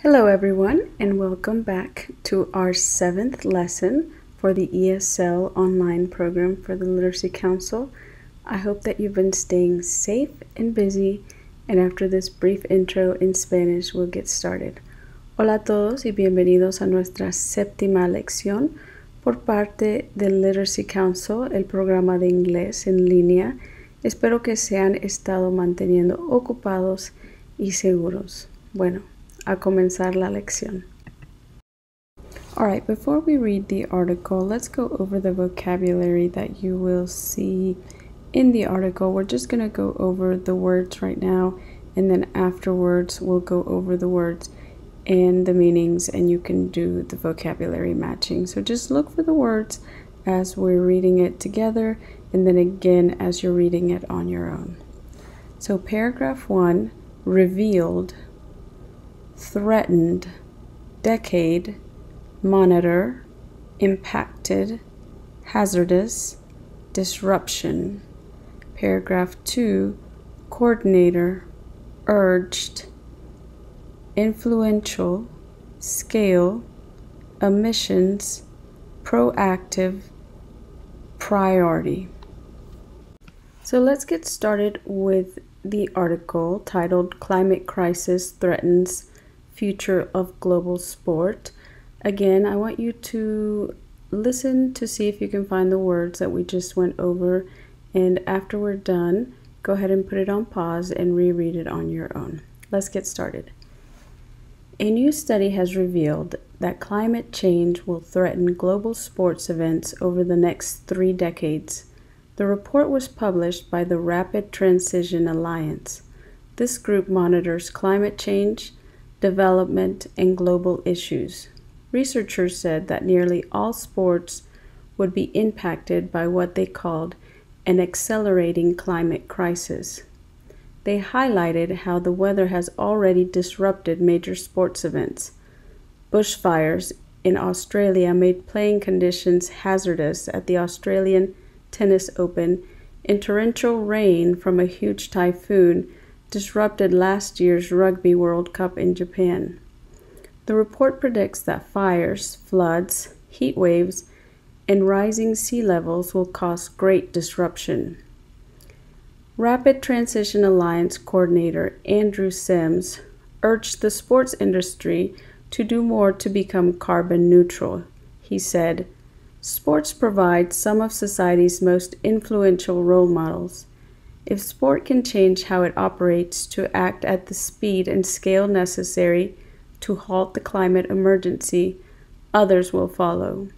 Hello everyone, and welcome back to our 7th lesson for the ESL Online program for the Literacy Council. I hope that you've been staying safe and busy, and after this brief intro in Spanish, we'll get started. Hola a todos y bienvenidos a nuestra séptima lección por parte del Literacy Council, el programa de inglés en línea. Espero que se han estado manteniendo ocupados y seguros. Bueno, a comenzar la lección. Alright, before we read the article, let's go over the vocabulary that you will see in the article. We're just going to go over the words right now, and then afterwards we'll go over the words and the meanings, and you can do the vocabulary matching. So just look for the words as we're reading it together, and then again as you're reading it on your own. So paragraph 1, revealed, threatened, decade, monitor, impacted, hazardous, disruption. Paragraph 2, coordinator, urged, influential, scale, omissions, proactive, priority. So let's get started with the article titled Climate Crisis Threatens Future of Global Sport. Again, I want you to listen to see if you can find the words that we just went over, and after we're done, go ahead and put it on pause and reread it on your own. Let's get started. A new study has revealed that climate change will threaten global sports events over the next 3 decades. The report was published by the Rapid Transition Alliance. This group monitors climate change, development, and global issues. Researchers said that nearly all sports would be impacted by what they called an accelerating climate crisis. They highlighted how the weather has already disrupted major sports events. Bushfires in Australia made playing conditions hazardous at the Australian Tennis Open, and torrential rain from a huge typhoon disrupted last year's Rugby World Cup in Japan. The report predicts that fires, floods, heat waves, and rising sea levels will cause great disruption. Rapid Transition Alliance coordinator Andrew Sims urged the sports industry to do more to become carbon neutral. He said, "Sports provide some of society's most influential role models. If sport can change how it operates to act at the speed and scale necessary to halt the climate emergency, others will follow."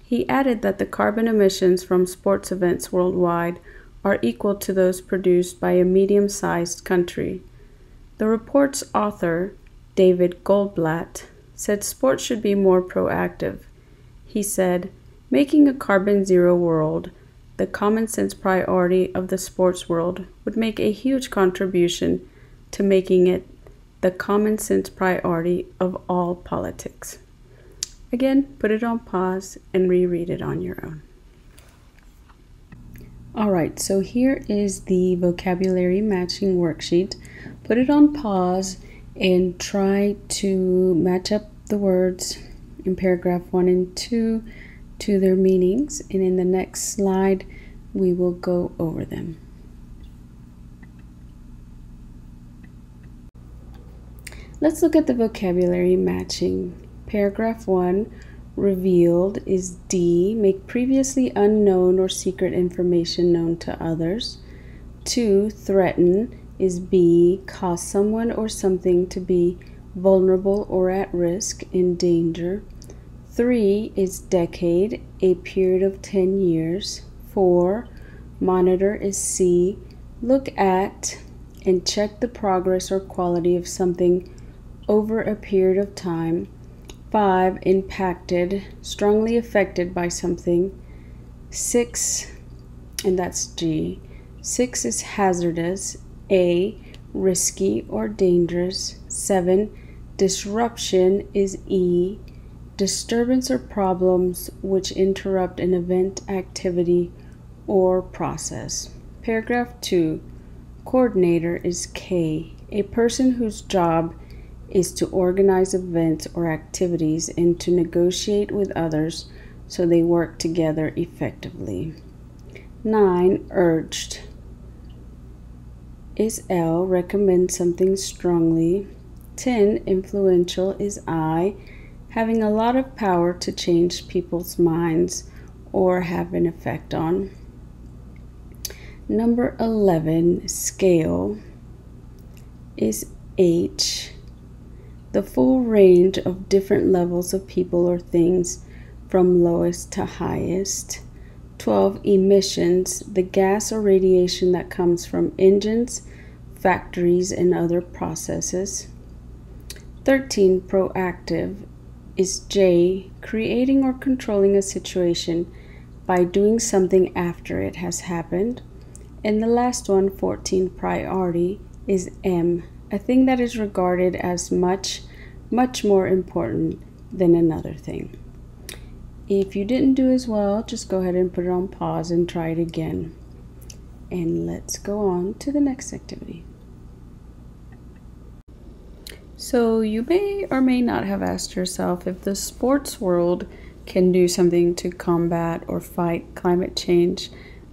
He added that the carbon emissions from sports events worldwide are equal to those produced by a medium-sized country. The report's author, David Goldblatt, said sports should be more proactive. He said, "Making a carbon zero world the common sense priority of the sports world would make a huge contribution to making it the common sense priority of all politics." Again, put it on pause and reread it on your own. Alright, so here is the vocabulary matching worksheet. Put it on pause and try to match up the words in paragraph 1 and 2 to their meanings, and in the next slide we will go over them. Let's look at the vocabulary matching. Paragraph 1, revealed, is D, make previously unknown or secret information known to others. 2, threaten, is B, cause someone or something to be vulnerable or at risk, in danger. 3 is decade, a period of 10 years. 4, monitor, is C, look at and check the progress or quality of something over a period of time. 5, impacted, strongly affected by something. 6, and that's G. 6 is hazardous, A, risky or dangerous. 7, disruption, is E, disturbance or problems which interrupt an event, activity, or process. Paragraph 2, coordinator, is K, a person whose job is to organize events or activities and to negotiate with others so they work together effectively. 9. Urged is L, recommend something strongly. 10. Influential is I, having a lot of power to change people's minds or have an effect on. Number 11, scale, is H, the full range of different levels of people or things from lowest to highest. 12, emissions, the gas or radiation that comes from engines, factories, and other processes. 13, proactive, is J, creating or controlling a situation by doing something after it has happened. And the last one, 14, priority, is M, a thing that is regarded as much more important than another thing. If you didn't do as well, just go ahead and put it on pause and try it again. And let's go on to the next activity. So you may or may not have asked yourself if the sports world can do something to combat or fight climate change.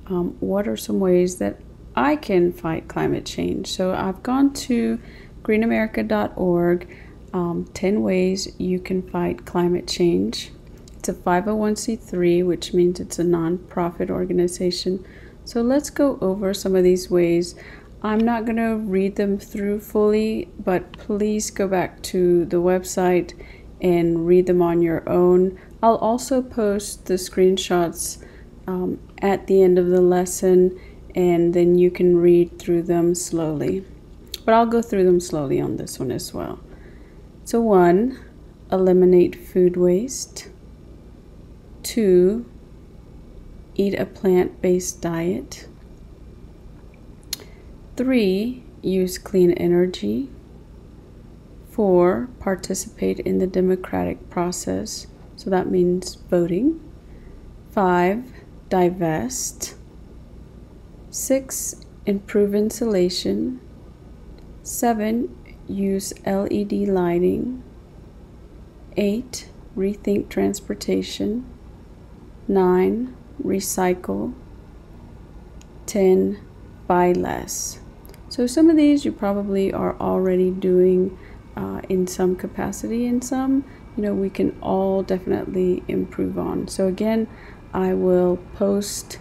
What are some ways that I can fight climate change? So I've gone to greenamerica.org, 10 ways you can fight climate change. It's a 501c3, which means it's a non-profit organization. So let's go over some of these ways. I'm not going to read them through fully, but please go back to the website and read them on your own. I'll also post the screenshots at the end of the lesson, and then you can read through them slowly. But I'll go through them slowly on this one as well. So 1, eliminate food waste. 2, eat a plant-based diet. 3, use clean energy. 4, participate in the democratic process. So that means voting. 5, divest. 6, improve insulation. 7, use LED lighting. 8, rethink transportation. 9, recycle. 10, buy less. So some of these you probably are already doing in some capacity, and some, we can all definitely improve on. So again, I will post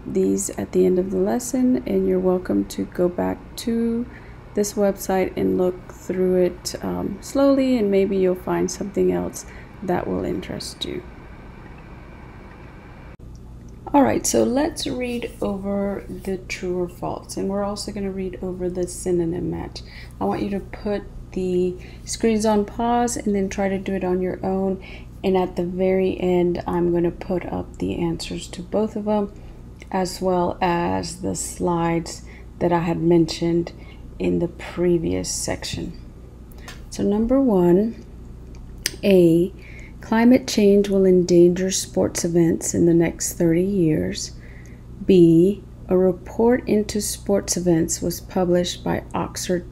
these at the end of the lesson, and you're welcome to go back to this website and look through it slowly, and maybe you'll find something else that will interest you. Alright, so let's read over the true or false, and we're also going to read over the synonym match. I want you to put the screens on pause and then try to do it on your own, and at the very end I'm going to put up the answers to both of them, as well as the slides that I had mentioned in the previous section. So number 1, A, climate change will endanger sports events in the next 30 years. B, a report into sports events was published by Oxford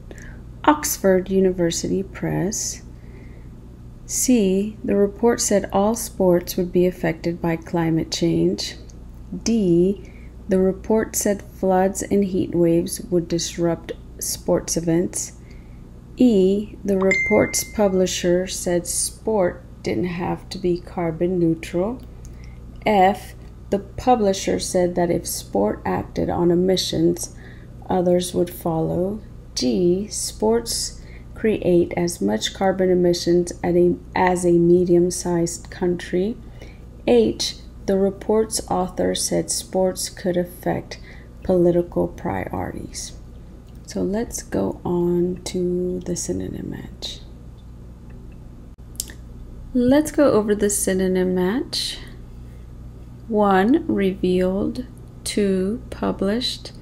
University Press. C, the report said all sports would be affected by climate change. D, the report said floods and heat waves would disrupt sports events. E, the report's publisher said sport didn't have to be carbon neutral. F, the publisher said that if sport acted on emissions, others would follow. G, sports create as much carbon emissions as a medium-sized country. H, the report's author said sports could affect political priorities. So let's go on to the synonym match. Let's go over the synonym match. 1, revealed. 2, published.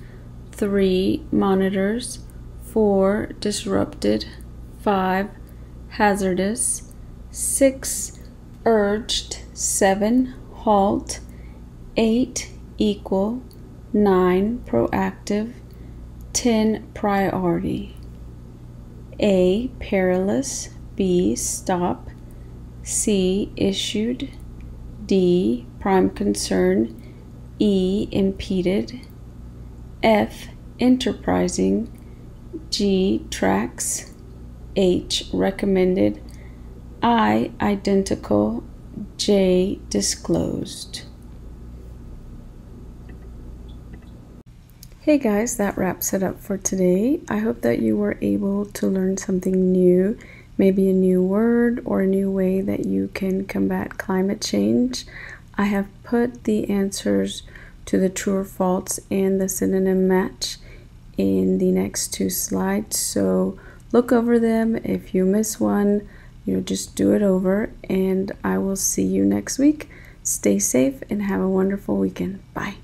3, monitors. 4, disrupted. 5, hazardous. 6, urged. 7, halt. 8, equal. 9, proactive. 10, priority. A, perilous, B, stop, C, issued, D, prime concern, E, impeded, F, enterprising, G, tracks, H, recommended, I, identical, J, disclosed. Hey guys, that wraps it up for today. I hope that you were able to learn something new, maybe a new word or a new way that you can combat climate change. I have put the answers to the true or false and the synonym match in the next 2 slides, so look over them. If you miss one, just do it over, and I will see you next week. Stay safe and have a wonderful weekend. Bye.